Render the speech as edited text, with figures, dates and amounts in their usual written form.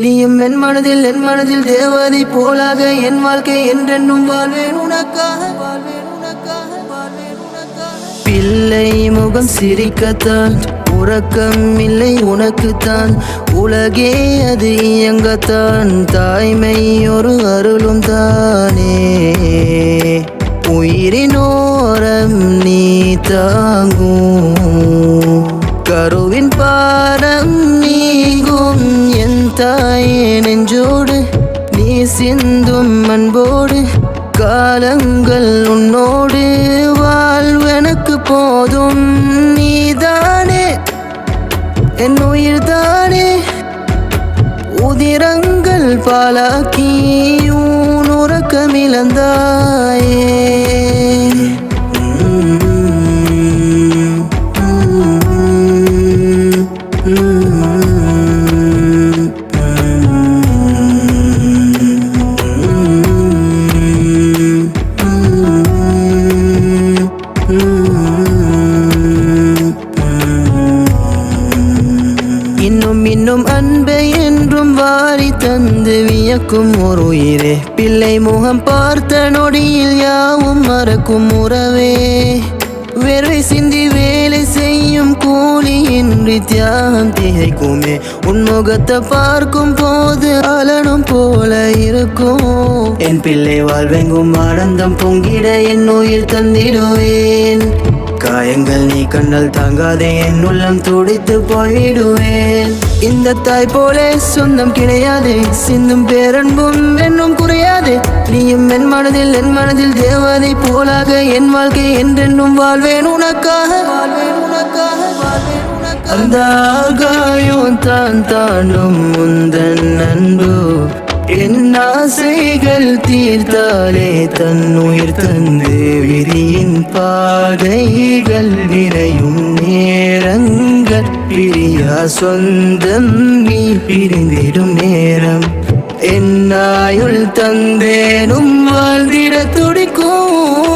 நீயும் என் மனதில் தேவதை போலாக என் வாழ்க்கை என்றென்றும் வாழ்வேன் உனக்காக. பிள்ளை முகம் சிரிக்கத்தான், உறக்கம் இல்லை உனக்குத்தான், உலகே அது இயங்கத்தான், தாய்மை ஒரு அருளும் தானே. உயிரினோரம் நீ தாங்கும், கருவின் பாரம் நீங்கும் என் தாயே நெஞ்சோடு, நீ சிந்தும் அன்போடு காலங்கள் உன்னோடு வாழ்வெனக்கு போதும். நீதானே என் உயிர்தானே, உதிரங்கள் பாலாக்கி உன் உறக்கமிழந்தாயே. இன்னும் அன்பை என்றும் வாரி தந்து வியக்கும் ஒரு உயிரே, பிள்ளை முகம் பார்த்த நொடியில் யாவும் மறக்கும் உறவே. வேர்வை சிந்தி வேலை செய்யும் கூலியின்றி தியாகம் திகைக்குமே, உன்முகத்தை பார்க்கும் போது அலனும் போல இருக்கும். என் பிள்ளை வாழ்வெங்கும் ஆனந்தம் பொங்கிட என் உயிர் தந்திடுவேன். காயங்கள் நீ கண்ணல் தாங்காதே என் உள்ளம் துடித்து போயிடுவேன். இந்த தாய் போலே சொந்தம் கிடையாதே, சிந்தும் பேரன்பும் என்னும் குறையாதே. நீயும் என் மனதில் தேவதை போலாக என் வாழ்க்கை என்றென்றும் வாழ்வேன் உனக்காக. அந்த ஆகாயம் தான் தாண்டும் முந்தன் அன்பு, என் ஆசைகள் தீர்த்தாலே தன்னுயிர் தந்து விரியின் பாதைகள் விரையும் நேரங்கள், பிரியா சொந்தம் நீ பிரிந்திடும் நேரம், என் ஆயுள் தந்தேனும் வாழ்ந்திட துடிக்கும்.